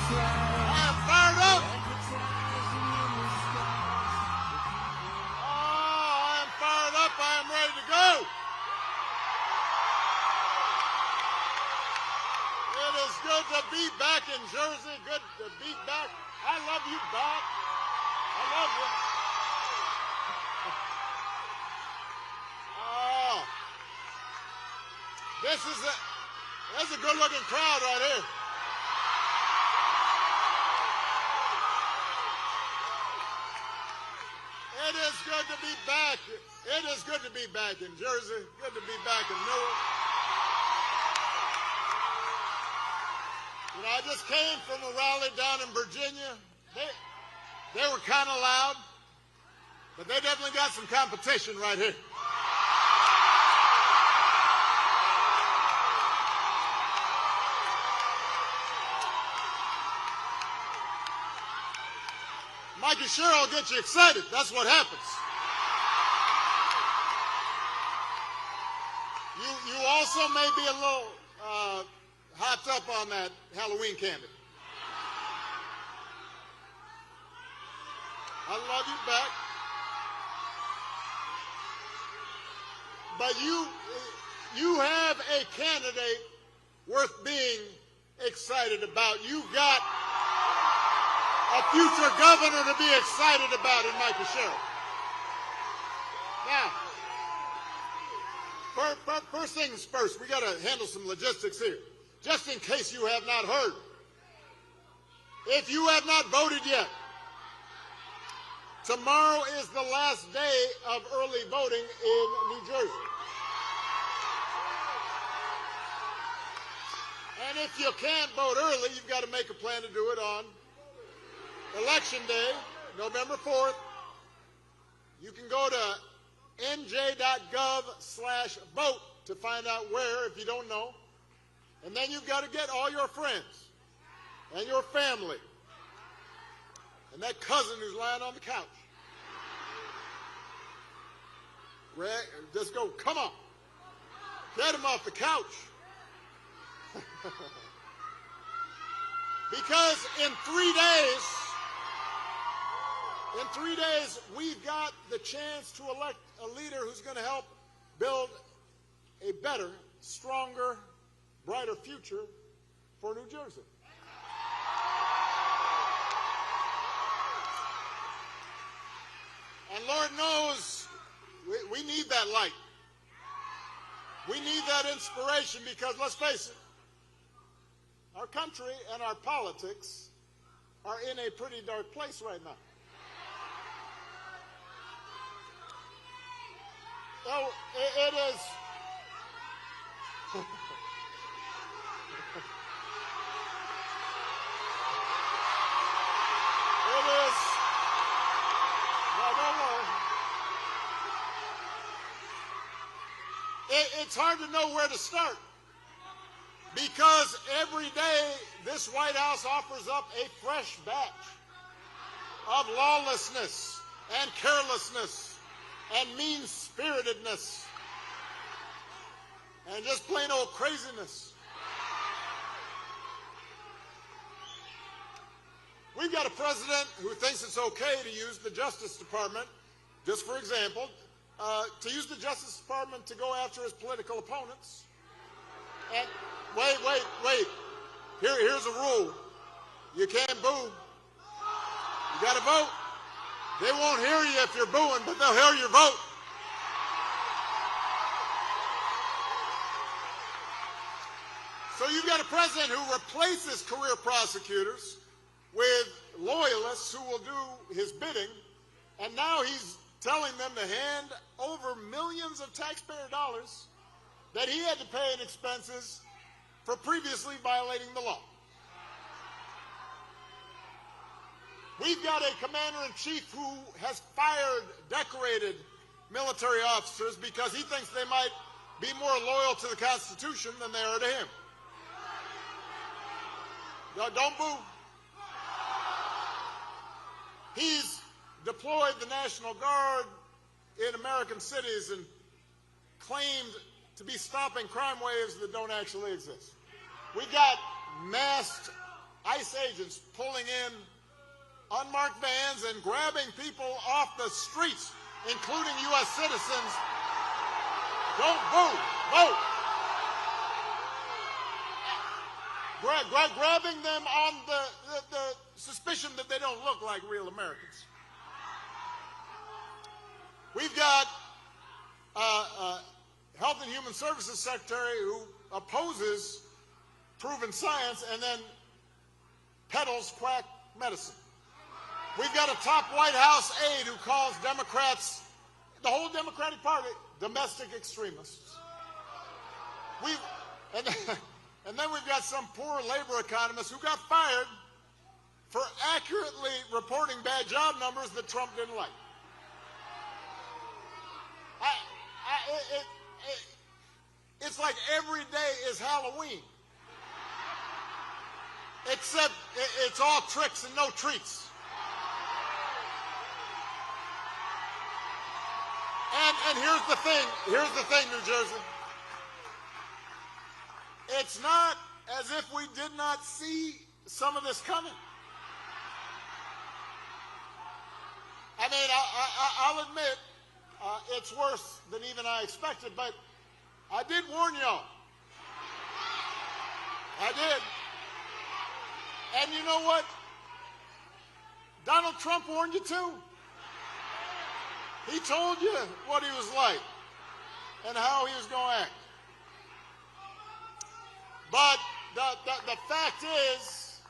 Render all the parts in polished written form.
I am fired up. Oh, I am fired up. I am ready to go. It is good to be back in Jersey. Good to be back. I love you back. I love you. Oh, that's a good-looking crowd right here. It is good to be back. It is good to be back in Jersey. Good to be back in Newark. You know, I just came from a rally down in Virginia. They were kind of loud, but they definitely got some competition right here. Mikey Sherrill will get you excited. That's what happens. You also may be a little hopped up on that Halloween candy. I love you back. But you have a candidate worth being excited about. You've got a future governor to be excited about in Michael Sherrill. Now, first things first, we got to handle some logistics here. Just in case you have not heard, if you have not voted yet, tomorrow is the last day of early voting in New Jersey. And if you can't vote early, you've got to make a plan to do it on Election Day, November 4th. You can go to nj.gov/vote to find out where, if you don't know. And then you've got to get all your friends and your family and that cousin who's lying on the couch. Just go, come on. Get him off the couch. Because in 3 days, we've got the chance to elect a leader who's going to help build a better, stronger, brighter future for New Jersey. And Lord knows we need that light. We need that inspiration because, let's face it, our country and our politics are in a pretty dark place right now. Oh, it is. It is. No. It's hard to know where to start because every day this White House offers up a fresh batch of lawlessness and carelessness and mean-spiritedness and just plain old craziness. We've got a president who thinks it's okay to use the Justice Department, just for example, to use the Justice Department to go after his political opponents. And wait. Here's a rule. You can't boo. You got to vote. They won't hear you if you're booing, but they'll hear your vote. So you've got a president who replaces career prosecutors with loyalists who will do his bidding, and now he's telling them to hand over millions of taxpayer dollars that he had to pay in expenses for previously violating the law. We've got a commander-in-chief who has fired decorated military officers because he thinks they might be more loyal to the Constitution than they are to him. Don't boo. He's deployed the National Guard in American cities and claimed to be stopping crime waves that don't actually exist. We got masked ICE agents pulling in unmarked vans and grabbing people off the streets, including U.S. citizens. Don't vote. Vote. Grabbing them on the suspicion that they don't look like real Americans. We've got Health and Human Services Secretary who opposes proven science and then peddles quack medicine. We've got a top White House aide who calls Democrats, the whole Democratic Party, domestic extremists. And then we've got some poor labor economist who got fired for accurately reporting bad job numbers that Trump didn't like. It's like every day is Halloween, except it's all tricks and no treats. And here's the thing, New Jersey. It's not as if we did not see some of this coming. I mean, I'll admit it's worse than even I expected, but I did warn y'all. I did. And you know what? Donald Trump warned you too. He told you what he was like and how he was going to act. But the fact is,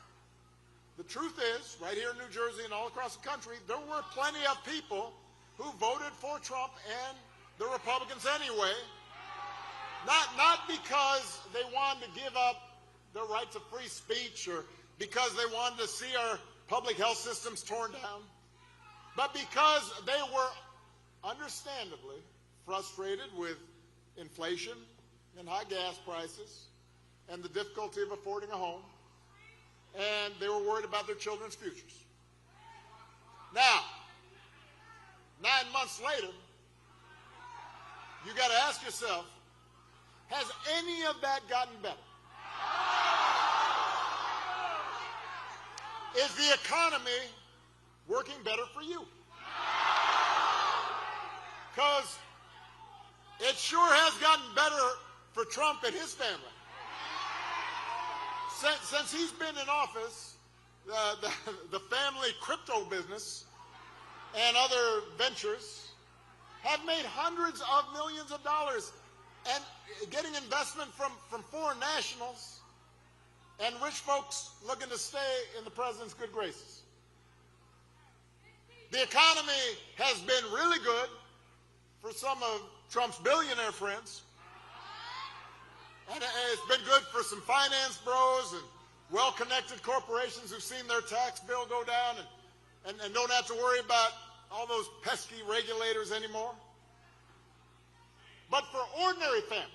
the truth is, right here in New Jersey and all across the country, there were plenty of people who voted for Trump and the Republicans anyway, not because they wanted to give up their right to free speech or because they wanted to see our public health systems torn down, but because they were understandably frustrated with inflation and high gas prices and the difficulty of affording a home, and they were worried about their children's futures. Now, 9 months later, you got to ask yourself, has any of that gotten better? Is the economy working better for you? Because it sure has gotten better for Trump and his family. Since he's been in office, the family crypto business and other ventures have made hundreds of millions of dollars and getting investment from foreign nationals and rich folks looking to stay in the president's good graces. The economy has been really good for some of Trump's billionaire friends. And it's been good for some finance bros and well-connected corporations who've seen their tax bill go down and don't have to worry about all those pesky regulators anymore. But for ordinary families,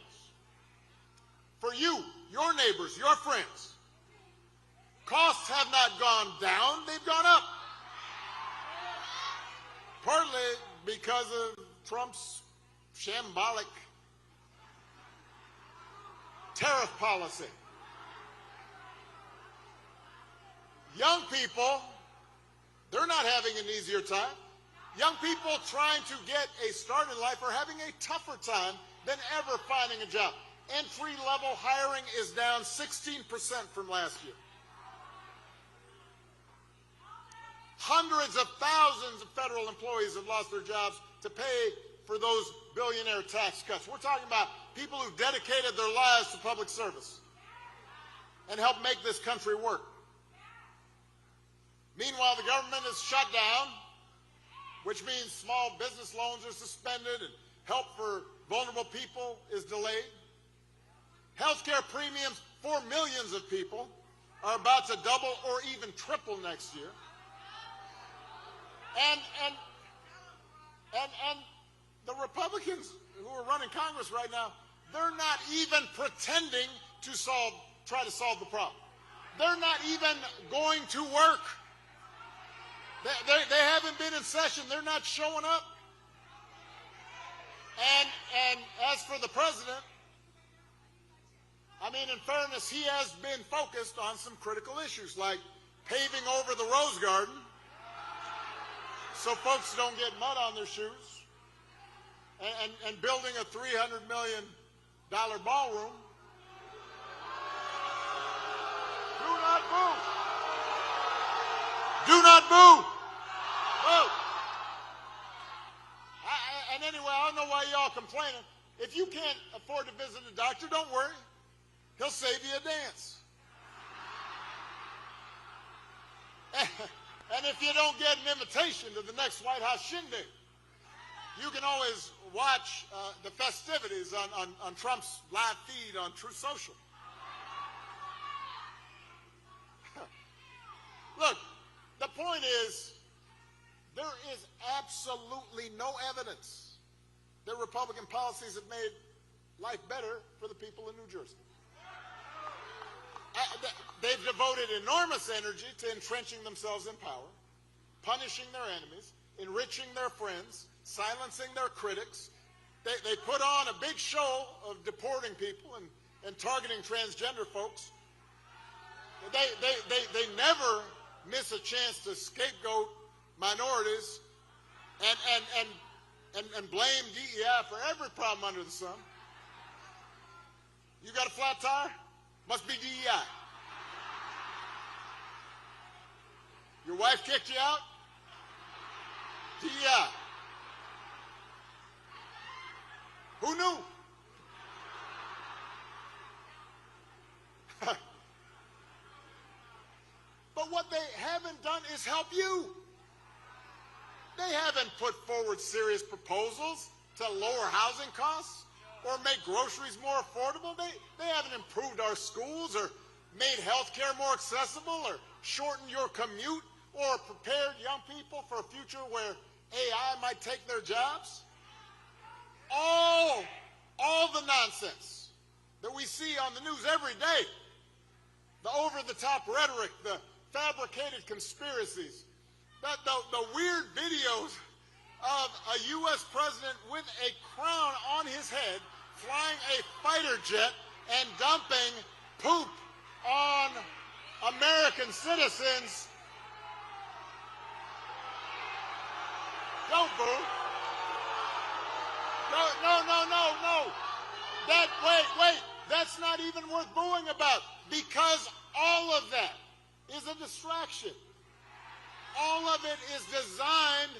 for you, your neighbors, your friends, costs have not gone down, they've gone up. Partly because of Trump's shambolic tariff policy. Young people, they're not having an easier time. Young people trying to get a start in life are having a tougher time than ever finding a job. Entry-level hiring is down 16% from last year. Hundreds of thousands of federal employees have lost their jobs to pay for those billionaire tax cuts. We're talking about people who've dedicated their lives to public service and helped make this country work. Meanwhile, the government is shut down, which means small business loans are suspended and help for vulnerable people is delayed. Healthcare premiums for millions of people are about to double or even triple next year. And the Republicans who are running Congress right now, they're not even pretending to try to solve the problem. They're not even going to work. They haven't been in session. They're not showing up. And as for the president, I mean, in fairness, he has been focused on some critical issues like paving over the Rose Garden so folks don't get mud on their shoes, and building a $300 million ballroom. Do not boo. Do not boo. Boo. And anyway, I don't know why y'all complaining. If you can't afford to visit a doctor, don't worry. He'll save you a dance. And if you don't get an invitation to the next White House shindig, you can always watch the festivities on Trump's live feed on Truth Social. Look, the point is, there is absolutely no evidence that Republican policies have made life better for the people in New Jersey. They've devoted enormous energy to entrenching themselves in power, punishing their enemies, enriching their friends, silencing their critics. They put on a big show of deporting people and targeting transgender folks. They never miss a chance to scapegoat minorities and blame DEI for every problem under the sun. You got a flat tire? Must be DEI. Your wife kicked you out? DEI. Who knew? But what they haven't done is help you. They haven't put forward serious proposals to lower housing costs or make groceries more affordable. They haven't improved our schools or made health care more accessible or shortened your commute or prepared young people for a future where AI might take their jobs. All the nonsense that we see on the news every day, the over-the-top rhetoric, the fabricated conspiracies, the weird videos of a U.S. president with a crown on his head flying a fighter jet and dumping poop on American citizens. Don't boo. No. Wait. That's not even worth booing about, because all of that is a distraction. All of it is designed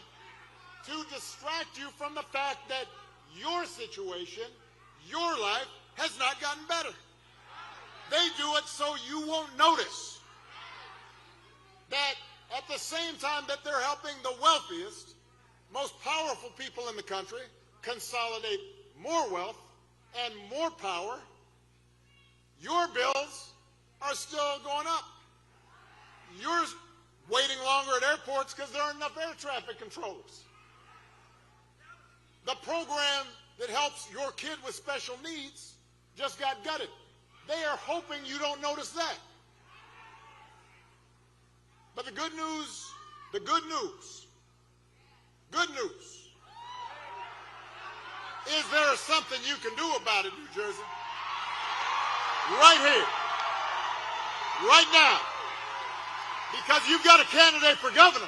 to distract you from the fact that your situation, your life, has not gotten better. They do it so you won't notice that at the same time that they're helping the wealthiest, most powerful people in the country consolidate more wealth and more power, your bills are still going up. You're waiting longer at airports because there aren't enough air traffic controllers. The program that helps your kid with special needs just got gutted. They are hoping you don't notice that. But the good news is there is something you can do about it, New Jersey. Right here. Right now. Because you've got a candidate for governor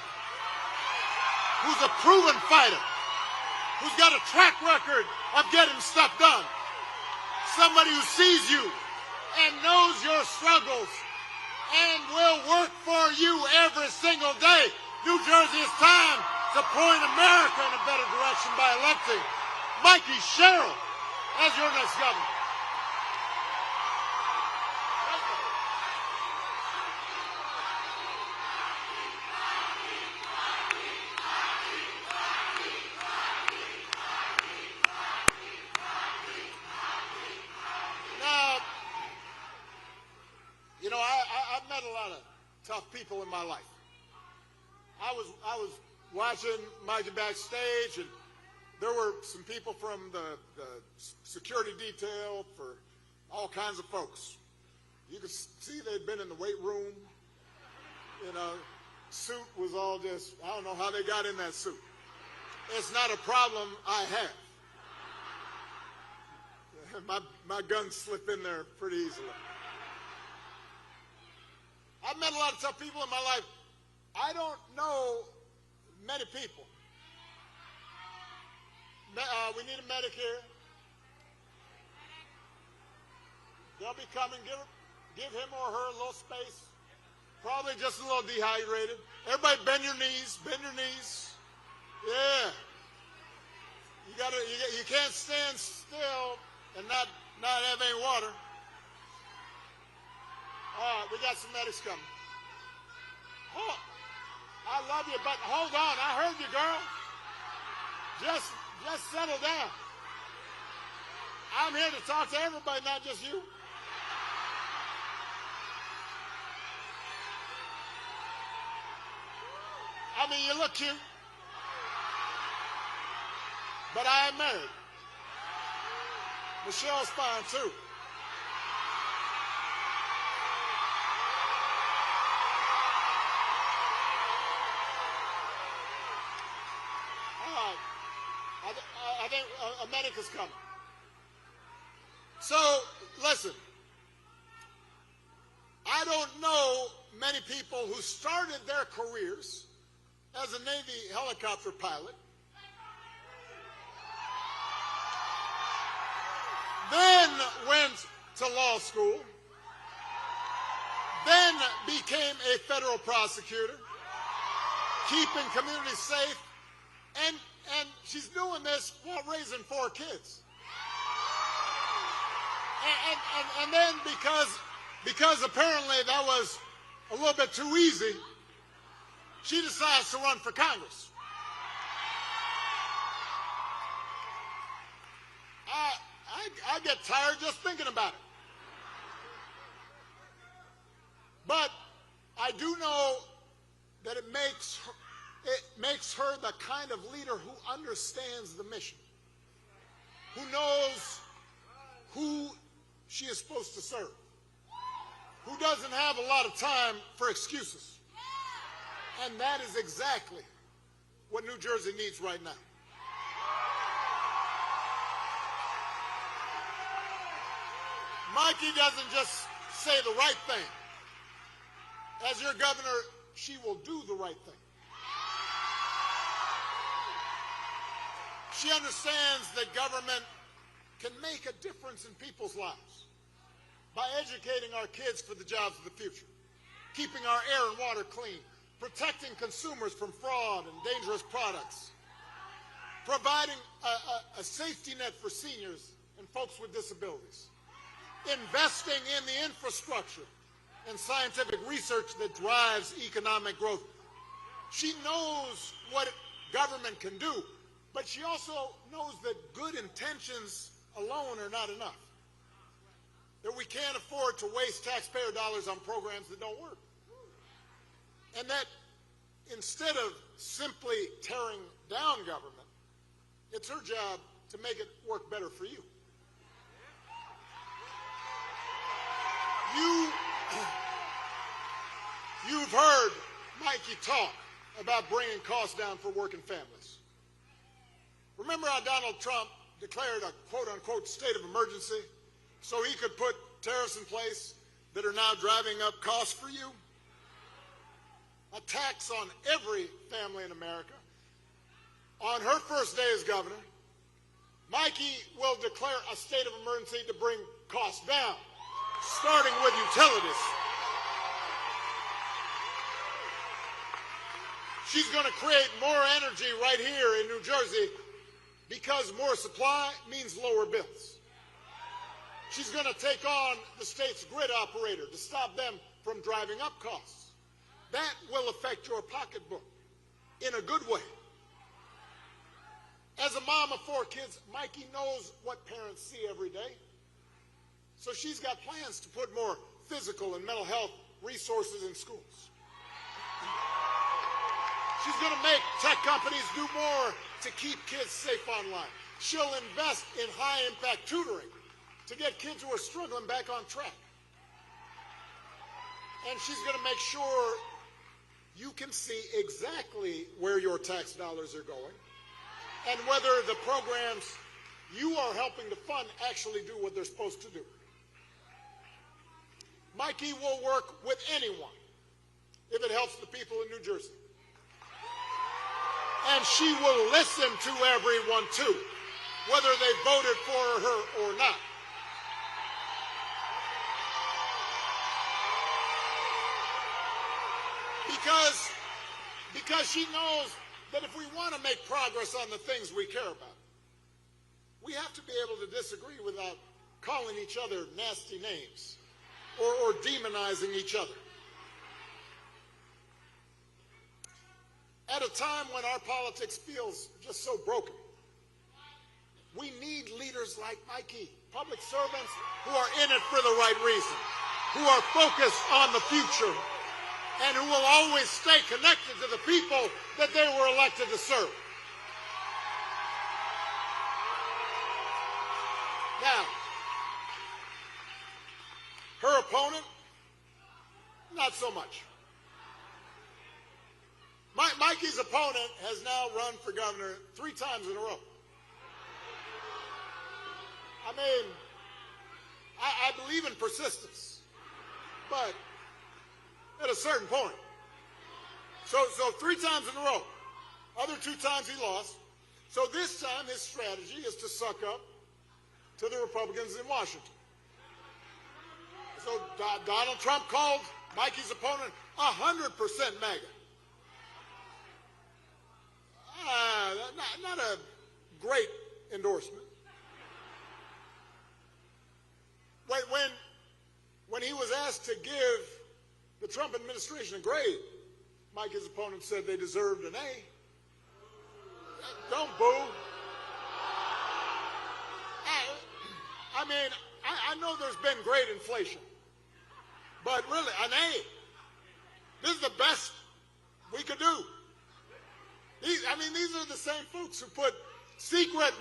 who's a proven fighter, who's got a track record of getting stuff done. Somebody who sees you and knows your struggles and will work for you every single day. New Jersey, it's time to point America in a better direction by electing Mikey Sherrill as your next governor. Now, you know, I've met a lot of tough people in my life. I was watching Mikey backstage, and there were some people from the security detail for all kinds of folks. You could see they'd been in the weight room. You know, suit was all just, I don't know how they got in that suit. It's not a problem I have. my guns slip in there pretty easily. I've met a lot of tough people in my life. I don't know many people. We need a medic here. They'll be coming. Give him or her a little space. Probably just a little dehydrated. Everybody bend your knees. Bend your knees. Yeah. You can't stand still and not have any water. All right, we got some medics coming. Oh, I love you, but hold on. I heard you, girl. Just settle down. I'm here to talk to everybody, not just you. I mean, you look cute, but I am married. Michelle's fine, too. I think a medic is coming. So, listen. I don't know many people who started their careers as a Navy helicopter pilot, then went to law school, then became a federal prosecutor, keeping communities safe, and she's doing this while raising 4 kids. And then because apparently that was a little bit too easy, she decides to run for Congress. I get tired just thinking about it. But I do know that it makes her the kind of leader who understands the mission, who knows who she is supposed to serve, who doesn't have a lot of time for excuses. And that is exactly what New Jersey needs right now. Mikey doesn't just say the right thing. As your governor, she will do the right thing. She understands that government can make a difference in people's lives by educating our kids for the jobs of the future, keeping our air and water clean, protecting consumers from fraud and dangerous products, providing a safety net for seniors and folks with disabilities, investing in the infrastructure and scientific research that drives economic growth. She knows what government can do, but she also knows that good intentions alone are not enough, that we can't afford to waste taxpayer dollars on programs that don't work, and that instead of simply tearing down government, it's her job to make it work better for you. You've heard Mikey talk about bringing costs down for working families. Remember how Donald Trump declared a quote-unquote state of emergency so he could put tariffs in place that are now driving up costs for you? A tax on every family in America. On her first day as governor, Mikey will declare a state of emergency to bring costs down, starting with utilities. She's going to create more energy right here in New Jersey because more supply means lower bills. She's going to take on the state's grid operator to stop them from driving up costs. That will affect your pocketbook in a good way. As a mom of 4 kids, Mikey knows what parents see every day. So she's got plans to put more physical and mental health resources in schools. She's going to make tech companies do more to keep kids safe online. She'll invest in high-impact tutoring to get kids who are struggling back on track. And she's going to make sure you can see exactly where your tax dollars are going and whether the programs you are helping the fund actually do what they're supposed to do. Mikey will work with anyone if it helps the people in New Jersey. And she will listen to everyone too, whether they voted for her or not. Because she knows that if we want to make progress on the things we care about, we have to be able to disagree without calling each other nasty names or demonizing each other. At a time when our politics feels just so broken, we need leaders like Mikey, public servants who are in it for the right reason, who are focused on the future, and who will always stay connected to the people that they were elected to serve. Now, her opponent, not so much. Mikey's opponent has now run for governor 3 times in a row. I mean, I believe in persistence, but at a certain point. So 3 times in a row. Other 2 times he lost. So this time his strategy is to suck up to the Republicans in Washington. So Donald Trump called Mikey's opponent 100% MAGA. Not a great endorsement. When he was asked to give the Trump administration a grade, Mikey's opponent said they deserved an A. Don't boo. I mean, I know there's been great inflation, but really, an A. This is the best we could do. These are the same folks who put secret